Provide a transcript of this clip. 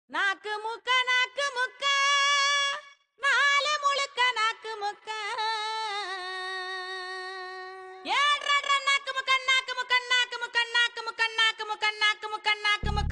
நாக்கு முக்க நாலு முழுக்க நாக்கு முக்க ஏழ்ற நாக்கு முக்க நாக்கு முக்க நாக்கு முக்க நாக்கு முக்க நாக்கு முக்க நாக்கு முக்க நாக்கு முக்க